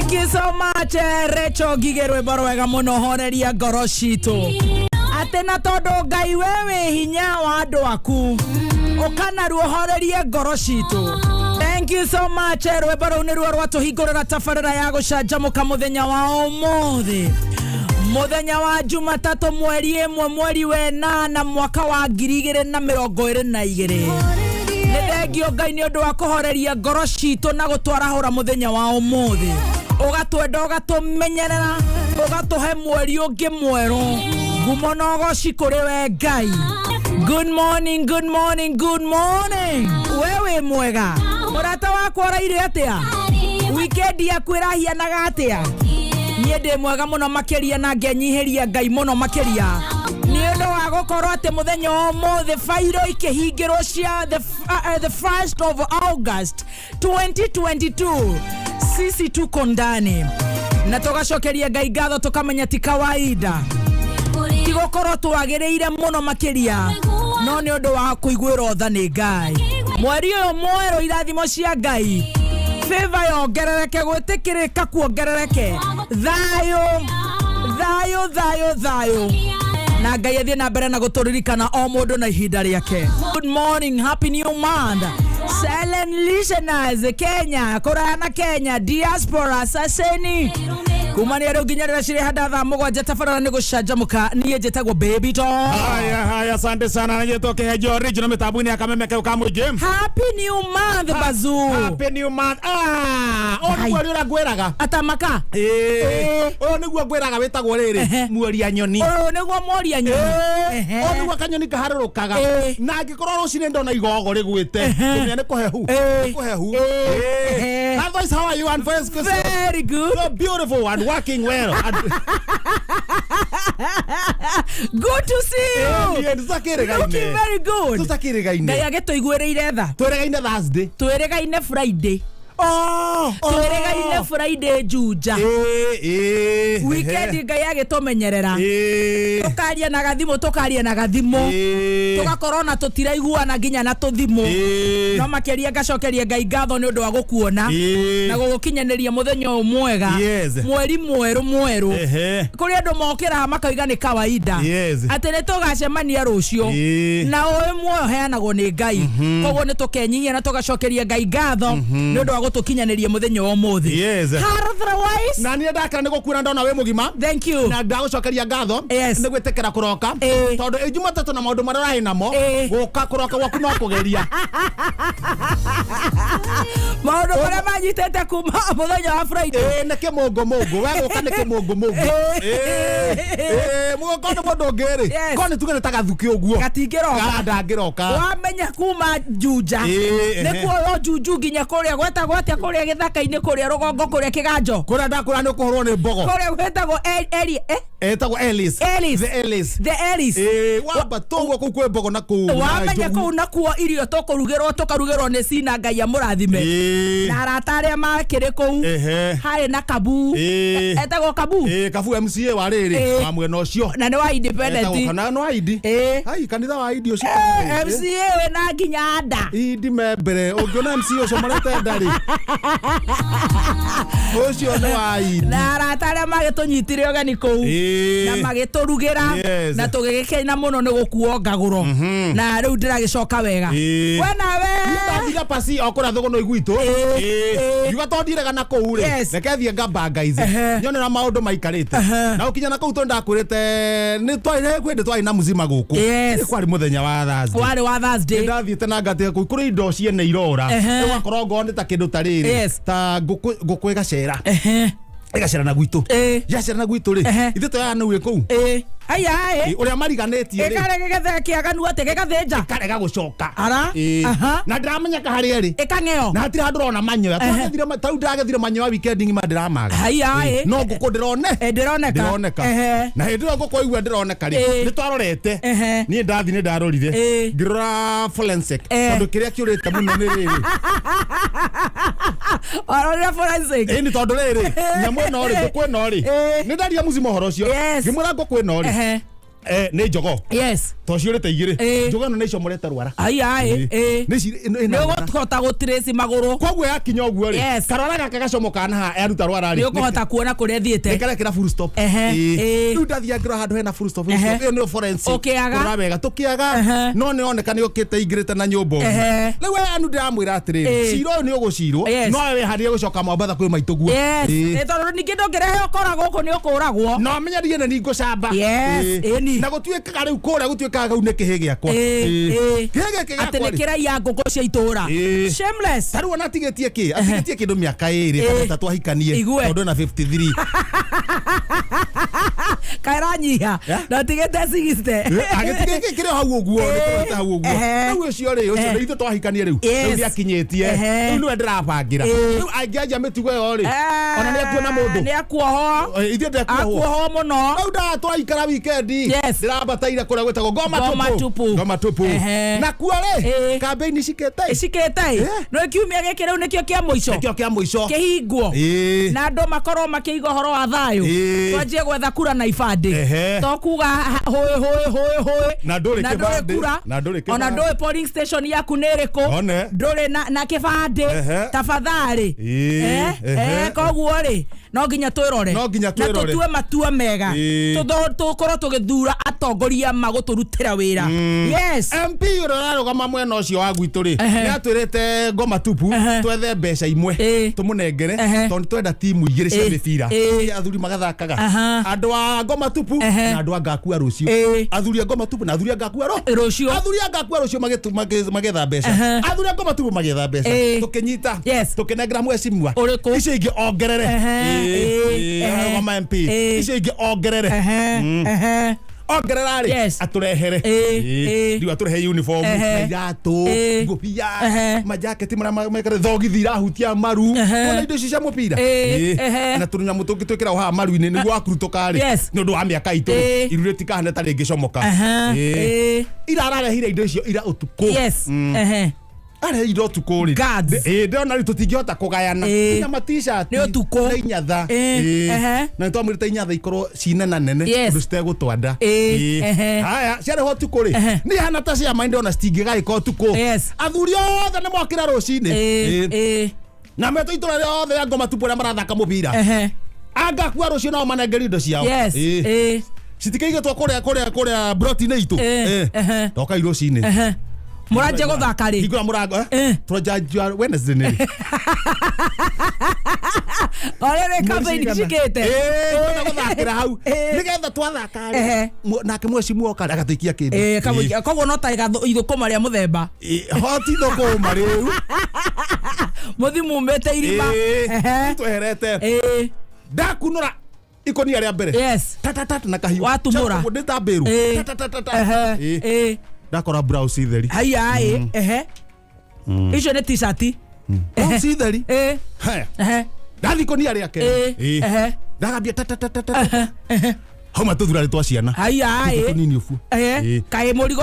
Thank you so much, Recho Gigerwe Borwega muno horeria ngoro citu. Atena todo Ngai wewe hinya wa andu aku. Okana ruohorerie ngoro citu. Thank you so much, rwembo rũu nĩ ruo rwatũhingũrĩra tabarĩra ya gũcanjamũka mũthenya wa ũmũthĩ. Muthenya wa Jumatatu mweri 1 mweri wa 8 mwaka wa 2022. Nĩ thengio Ngai nĩ ũndũ wa kũhoreria ngoro ciitũ na gũtwarahũra muthenya wa ũmũthĩ. Ũgatwenda ũgatũmenyerera, ũgatũhe mweri ũngĩ mwerũ. Ngumo na ũgoci kũrĩ we Ngai. Good morning, good morning, good morning. Wewe mwega. Murata wakwa raire atia? Weekend yaku ĩrahianaga atia? Niĩ ndĩ mwega muno makeria na ngenyiheria Ngai muno makeria. Nĩ ũndũ wa gũkorwo atĩ muthenya ũmũthĩ fairo ikĩhingĩrwo cia the 1st of August 2022. Sisi tuko ndani. Na tugacokeria Ngai ngatho tukamenya ti kawaida. Tigũkorwo twagĩrĩire muno makeria. No nĩ ũndũ wa kũiguĩrwo tha nĩ Ngai. Mweri ũyũ mwerũ irathimo cia Ngai. Favor yongerereke, gwĩtĩkĩrĩka kuongerereke. Thayo. Na Ngai athiĩ na mbere na gũtũririkana o mũndũ na ihinda rĩake. Good morning, happy new month. Silent listeners, Kenya, Korana Kenya, diaspora, saseni. Kumania rĩu nginya rĩrĩa cirĩ handa thaa mũgwanja tabarĩra nĩ gũcanjamũka. Niĩ njĩtagwo Baby Doll. Haya, asante sana. Najetwo Kĩhenjo original mĩtambo-inĩ ya Kameme kau ka mũingĩ. Happy new month, Bazoo. Happy new month. Nĩguo ũrĩa ngwĩraga. Atamaka. Ũyũ nĩguo ngwĩraga wĩtagwo rĩrĩ Muoria Nyoni. Ũyũ nĩguo Muoria Nyoni. Ũyũ nĩguo kanyoni kaharũrũkaga. Na angĩkorwo rũcinĩ ndona igogo rĩgwĩte. Kũmenya nĩ kũhehu. Nĩ kũhehu. Otherwise, how are you? And very good. You're beautiful one. Working well. Good to see you. Looking very good. Ngai agĩtũiguĩrĩire tha. Twĩregaine Thursday. Twĩregaine Friday. Twĩregaine Friday Juja. Weekend Ngai agĩtũmenyerera. Tũkaria na gathimo. Tũgakorwo na tũtiraiguana nginya na tũthimo. No makeria ngacokeria Ngai ngatho nĩ ũndũ wa gũkuona na gũgũkinyanĩria mũthenya ũyũ mwega. Mweri mwerũ. Kũrĩ andũ mokĩra makauga nĩ kawaida. Atĩ nĩ tũgacemania rũciũ. Na ũyũ muoyo heanagwo nĩ Ngai. Koguo nĩ tũkenyihia na tũgacokeria Ngai ngatho nĩ ũndũ wa gũtũkinyanĩria mũthenya wa ũmũthĩ. Otherwise, na niĩ ndakara nĩ gũkuona ndona wĩ mũgima. Thank you. Na ndagũcokeria ngatho nĩ gwĩtĩkĩra kũroka. Tondũ Jumatatu na maũndũ marĩa ũrahe namo gũka kũroka gwaku no kũgeria. Maũndũ marĩa manyitĩte kuma mũthenya wa Friday. Nĩ kĩmũngũ. We gũka nĩ kĩmũngũ. Mũgũka nĩ mũndũ ũngĩ-rĩ. Ko nĩ tuge nĩ ta gathuki ũguo. Gatingĩroka. Ndangĩroka. Wamenya kuma Juja. Nĩkuo Juju nginya kũrĩa gwetagwo atĩa kũrĩa gĩthaka-inĩ kũrĩa rũgongo kũrĩa kĩganjo. Kũrĩa ndakũra nĩ ũkũhũrwo nĩ mbogo. Kũrĩa gwetagwo Etagwo Ellis. The Ellis. Wamba toguo kũu kwĩ mbogo na kũu. Wamenya kũu nakuo irio tũkarugĩrwo nĩ Cina Ngai amũrathime. Na arata arĩa makĩrĩ kũu. Harĩ na Kabu. Etagwo Kabu. Kabu MCA wa rĩrĩ wa mwena ũcio. Na nĩ wa independent. Etagwo kana no ID. Hai kanitha wa ID ũcio. MCA we na nginya nda. ID membere ũngĩona MCA ũcio marete ndarĩ. Ũcio nĩ wa ID. Na arata arĩa magĩtũnyitire ũgeni kũu. Na magĩtũrugĩra na tũgĩgĩkena mũno nĩ gũkuo ngagũro. Na rĩu ndĩragĩcoka wega. We nawe ndathira pasi okora thũgũno igwitũ. Yuga tondiraga na kũu-rĩ. Reke thiĩ ngamba ngaize. Nyonera maũndũ maikarĩte. Na ũkinya na kũu ndakwĩrĩte nĩ twari na muzima gũkũ. Nĩ kwarĩ mũthenya wa Thursday. Warĩ wa Thursday. Ndathiĩte na ngatĩga kũu kũrĩ indo ciene irora. Ũgakorwo ngona ta kĩndũ ta rĩrĩ. Ta ngũkũ ĩgacera. Ĩgacera na gwitũ. Yacera na gwitũ-rĩ. Ithuĩ tũyana nĩ kũu. Aya ũrĩa mariganĩtie-rĩ. Ĩkarege kĩaganu atĩ gĩgathĩnja. Karega gũcoka. Ara. Na ndĩramenyeka harĩa-rĩ. Ĩkang'eo. Na hatirĩ handũ ũrona manyoya. Tau ndagethire manyoya weekend ng'ima ndĩramaga. No ngũkũ ndĩrone. Ndĩroneka. Na hĩndĩ ĩyo ngũkũ igua ndĩroneka-rĩ. Nĩ twarorete. Niĩ ndathi nĩ ndarorire. Ngĩrora forensic. Tondũ kĩrĩa kĩũrĩte mũno nĩ rĩrĩ. Warorire forensic. Nĩ tondũ rĩrĩ. Nyamũ ĩno-rĩ ngũkũ ĩno-rĩ. Nĩ ndaria mũcimo ũhoro ũcio. Ngĩmwĩra ngũkũ ĩno-rĩ. nĩ njogo yes to ciũrĩte igĩrĩ njogo ĩno nĩ icomorete rwara nĩ ũkũhota gũtrace magũrũ koguo yakinya ũguo rĩ karwara gaka gacomoka na yaruta rwara rĩ nĩ ũkũhota kuona kũrĩa thiĩte nĩkarekĩra full stop rĩu ndathiĩ ngĩrora handũ hena full stop ĩyo nĩ forensic kũrora wega tũkĩaga no nĩ oneka nĩ ũkĩte ingĩrĩte na nyũmba rĩu we anu ndĩramwĩra atĩrĩrĩ cira ũyũ nĩ ũgũcirwo no we harĩa gũcoka Mombatha kwĩ maitũguo tondũ ningĩ ndũngĩrehe ũkora gũkũ nĩ ũkũragwo no menyerie nĩ ngũcamba na gũtuĩkaga rĩu kũrĩa gũtuĩkaga gau nĩ kĩhĩ gĩakwa atĩ nĩ kĩraiya ngũkũ cia itũũra shameless tarĩu ona atigĩtie kĩndũ mĩaka 2 kana 3 ahikanie tondũ na 53 kaĩranyiha na tigĩte 60 agĩtigĩke kĩrĩ hau ũguo nĩ hau ũguo rĩu ũcio rĩ ũcio nĩ ithuĩ twahikanie rĩu nĩakinyĩtie rĩu nĩwe ndĩrabangĩra rĩu angĩanjia mĩtugo ĩyo rĩ ona nĩ akuona mũndũ nĩ akuoho ithuĩ ndekuoho mũno rĩu ndatwaikara wikendi ndĩrambataire kũrĩa gwĩtagwo Ngoma Tupu na kuo rĩ kambĩini cikĩte no kiumia gĩkĩ rĩu nĩkĩo kĩa mũico kĩhingwo na andũ makorwo makĩiga ũhoro wa thayũ twanjie gwetha kura na ibandĩ to kuga hũĩ na ndũrĩ kura ona ndũrĩ polling station yaku nĩ ĩrĩkũ ndũrĩ na kĩbandĩ tafadhali koguo rĩ no nginya twĩrore na tũtue matua mega tũkorwo tũgĩthura atongoria magũtũrutĩra wĩra yes MP ũrarũgama mwena ũcio wa gwitũ rĩ nĩ atwĩrĩte Ngoma Tupu twethe mbeca imwe tũmũnengere tondũ twenda timu igĩrĩ cia mĩbira athuri magathakaga andũ a Ngoma Tupu na andũ a Ngakua rũciũ athuri a Ngoma Tupu na athuri a Ngakua rũciũ athuri a Ngakua rũciũ magetha mbeca athuri a Ngoma Tupu magetha mbeca tũkĩnyita tũkĩnengera mwecimwa icio ingĩ ongerere Ngoma MP icio ingĩ ongerere ongerera rĩ atũrehere rĩu atũrehe uniform na iratũ ngũbia majaketi marĩa mekĩre thogithi irahutia maru ona indo icio cia mũbira na tũnyamũ tũngĩ twĩkĩra haha maru-inĩ nĩguo akurutũka rĩ nĩ ũndũ wa mĩaka itũ iru rĩtikahane ta rĩngĩcomoka irararehire indo icio ira ũtukũ are indo tukũ rĩ ndona rĩ tũtingĩhota kũgayana ina ma-t-shirt na inyatha na nĩtwamwĩrĩte inyatha ikorwo cinena nene ũndũ citegũtwanda haya ciarĩho tukũ rĩ nĩ hana ta ciama ndona citingĩgaĩka ũtukũ athuri othe nĩ mokĩra rũcinĩ na metwo itũra rĩothe ya Ngoma Tupu ũrĩa marathaka mũbira Ngakua rũciũ nao manengeri indo ciao citikĩigĩtwo kũrĩa broti-inĩ itũ tokai rũcinĩ mũranjie gũthaka rĩ hingũra mũrango tũranjia Wednesday nĩ orere kambĩini cikĩte gũthakĩra hau nĩgetha twathaka rĩ nake mwecimu oka agatũikia kĩndũ koguo no ta ithũkũma rĩa mũthemba hoti thũkũma rĩu mũthi mumĩte irima tweherete ndakunũra ikonia rĩa mbere na kahiũ watumũra ndĩ ta mbĩru ndakora blouse theri haya icio nĩ t-shirt blouse theri haya ndathikonia rĩake ndagambia hauma tũthurarĩ twa ciana haya kaĩ mũrigo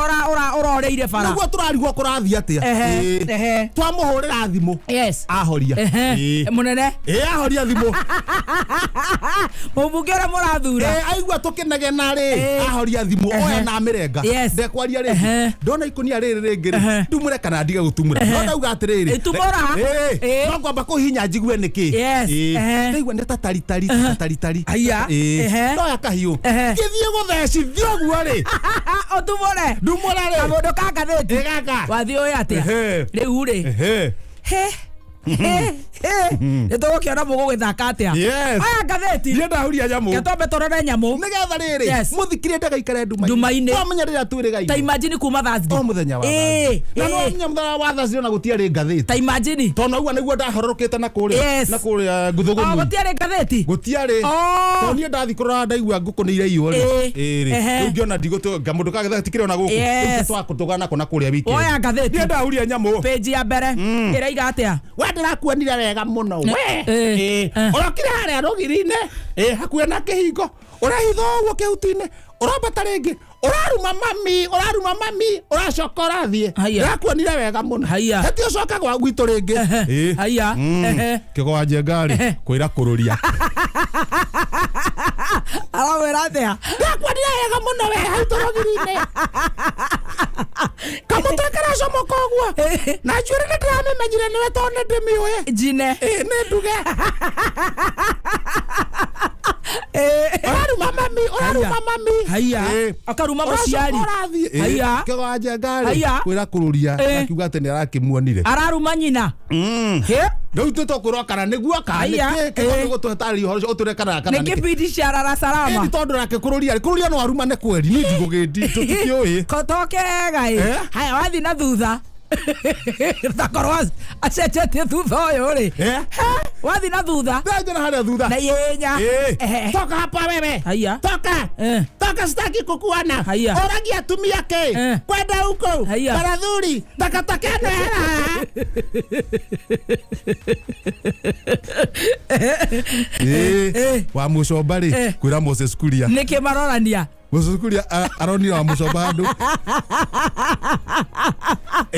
ũroreire bara nĩguo tũrarigwo kũrathiĩ atĩa twamũhũrĩra thimũ ahoria mũnene ahoria thimũ mũmbunge ũrĩa mũrathura aigua tũkĩnegena rĩ ahoria thimũ oya na mĩrenga ndekwaria rĩngĩ ndona ikonia rĩrĩ rĩngĩ rĩ ndumũre kana ndige gũtumũra no ndauga atĩrĩrĩ no ngwamba kũhihinya njigue nĩkĩ ndaigua nĩ ta taritari ndoya kahiũ gĩthiĩ gũthecithio ũguo rĩ ũtumũre ndumũre rĩ kamũndũ ka ngathĩti wathiĩ ũĩ atĩa rĩu rĩ nĩtũgũkĩona mũgũgĩthaka atĩa aya ngathĩti ndahuria nyamũ gĩtombe tũrore nyamũ nĩgetha rĩrĩ mũthikire ndagaikare nduma-inĩ wamenya rĩrĩa twĩrĩgai ta imagine kuma Thursday mũthenya wa na no mũthenya wa Thursday na gũtiarĩ ngathĩti ta imagine tondũ ũguo nĩguo ndahororokete na kũrĩa Nguthũgũmu gũtiarĩ ngathĩti gũtiarĩ tondũ niĩ ndathi kũrora ndaigua ngũkũ nĩ iraiywo rĩ rĩu ngĩona ndigũtũga mũndũ kagathĩti kĩrĩ ona gũkũ twakũtũgana kũna kũrĩa wiki oya ngathĩti niĩ ndahuria nyamũ page ya mbere ĩraiga atĩa ndĩrakuonire wega mũno ũrokire harĩa rũgiri-inĩ hakuhĩ na kĩhingo ũrahitha ũguo kĩhuti-inĩ ũrombata rĩngĩ ũraruma mami ũracoka ũrathiĩ ndĩrakuonire wega mũno heti ũcoka gwa gwitũ rĩngĩ kĩgwanje ngarĩ kwĩra kũrũria Arawera thea. Ndakwendire wega muno we hau torogirine. Kamutekera como koguo. Na njwire nä ndä ramä nä we tondå nä ndä mä oä njine nä nduge oraruma mami haiya akaruma muciari haiya kĩgwanja ngari kwĩra kũrũria akiuga atĩ nĩ arakimuonire araruma nyina rĩu tũtokwĩrwo kana nĩguo kanĩkĩ gũtũtarĩria ũhoro ũcio ũtũre kana nĩ kĩbindi cia rara salama tondũ nake kũrũria no arumane kweri nĩ ndigũgĩndi tũtikĩũĩ tokegai haya wathi na thutha takorwo acenjetie thutha ũyũ rĩ wathi na thutha na harĩa thutha na yenya toka hapa wewe haya toka sitaki kukuona oragia atumia ke kwenda huko barathuri takatakene wa mucomba rĩ kwĩra Moses Kuria nĩkĩ marorania Moses Kuria aronira wa mucomba handũ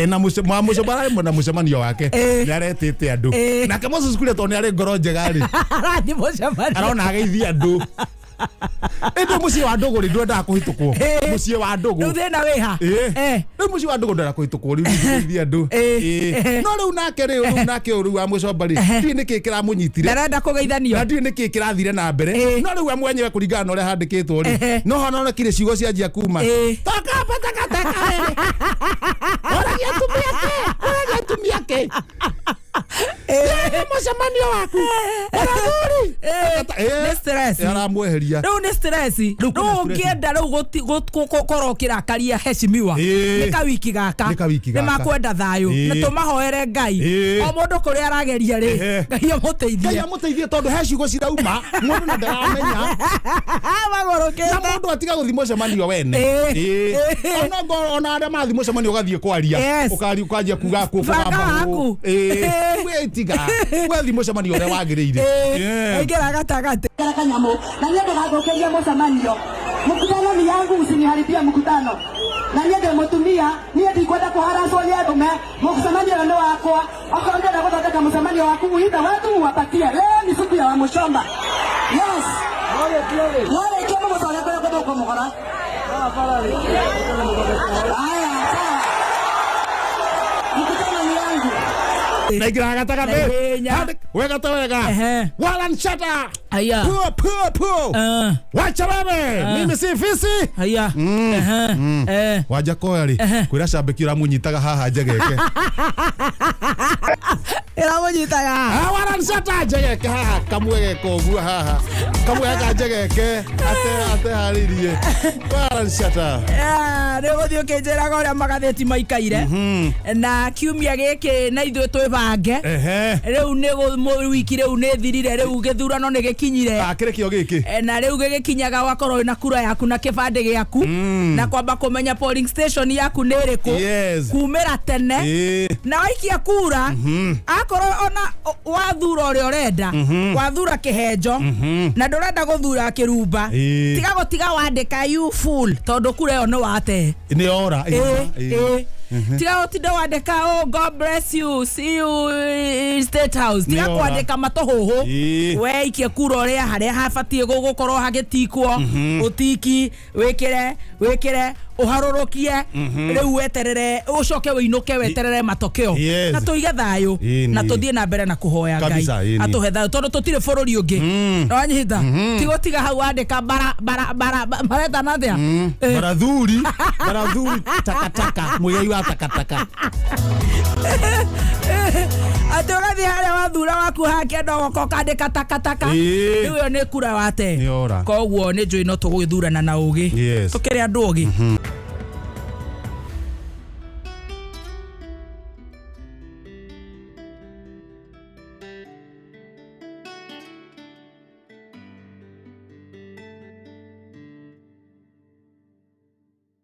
na mucomba arĩ na mũcemanio wake nĩ aretĩte andũ nake Moses Kuria tondũ nĩ arĩ ngoro njega rĩ arathi mũcemanio arona ageithia andũ ĩndĩ mũciĩ wa ndũgũ rĩ ndwendaga kũhĩtũkwo mũciĩ wa ndũgũ rĩu thĩna wĩ ha rĩu mũciĩ wa ndũgũ ndwendaga kũhĩtũkwo rĩu ndĩgeithia andũ no rĩu nake rĩu wa mũcomba rĩ ndiĩ nĩkĩ kĩramũnyitire ndarenda kũgeithanio na ndiĩ nĩkĩ kĩrathire na mbere no rĩu we mwenyewe kũringana na ũrĩa handĩkĩtwo rĩ no hononekire ciugo cianjia kuma toka patakataka oragia atumia ke mũcemanio waku nĩ stress aramweheria rĩu nĩ stress rĩu ũngĩenda rĩu gũkorwo ũkĩrakaria heshimiwa nĩ kawiki gaka nĩ makwenda thayũ na tũmahoere Ngai o mũndũ kũrĩa arageria rĩ Ngai amũteithie tondũ he ciugo cirauma mũndũ na ndaramenya magũrũkĩte na mũndũ atiga gũthiĩ mũcemanio wene ona arĩa mathiĩ mũcemanio ũgathiĩ kwaria ũkanjia kuga kũbagamba wetiga wethi mũcemanio ũrĩa wagĩrĩire ingĩra gatagatĩ kanyamũ na niĩ ndĩgathũkĩrie mũcemanio mkutano ni yangu usiniharibia mkutano na niĩ ndĩ mũtumia niĩ ndikwenda kũharacwo nĩ andũme mũcemanio ũyũ nĩ wakwa okorwo ndĩrenda gũthondeka mũcemanio waku uita watu wapatie leo ni siku ya Wamuchomba yes warĩkia mũgũcoria kũrĩa gũthũkwo mũgora haya mkutano ni yangu na igira gatagatĩ wega ta wega Warren Shatta haya wacha wewe mimi si fisi haya waja koya rĩ kwĩra cambĩki ũramunyitaga haha njegeke ĩramũnyitaga Warren Shatta njegeke haha kamwegeka ũguo haha kamwega njegeke ate harĩrie Warren Shatta nĩ gũthiĩ ũkĩnjĩraga ũrĩa magathĩti maikaire na kiumia gĩkĩ na ithuĩ twĩbange rĩu nĩ wiki rĩu nĩ thirire rĩu gĩthurano nĩ gĩkinyire kĩrĩ kĩo gĩkĩ na rĩu gĩgĩkinyaga wakorwo na kura yaku na kĩbandĩ gĩaku na kwamba kũmenya polling station yaku nĩ ĩrĩkũ kumĩra tene na waikia kura akorwo ona wathura ũrĩa ũrenda wathura kĩhenjo na ndũrenda gũthura kĩrumba tiga gũtiga wandĩka you fool tondũ kura ĩyo nĩ wate nĩ ora tiga gũtinda wandĩka oh God bless you see you in State House tiga kwandĩka matũhũhũ we ikia kura ũrĩa harĩa habatiĩ gũkorwo hagĩtikwo ũtiki wĩkĩre uharũrũkie rĩu weterere ucoke wĩinũke weterere matokeo na tũige thayũ na tũthiĩ na mbere na kũhoya Ngai atũhe thayũ tondũ tũtirĩ bũrũri ũngĩ wanyita tigotiga hau andĩka bara mareta nathia barathuri takataka mũgai wa takataka atũgathi harĩa wathura waku hakĩenda goko kandĩka takataka rĩu ĩyo nĩ kura wate koguo nĩ njũĩ no tũgũgĩthurana na ũgĩ tũkĩrĩ andũ ũgĩ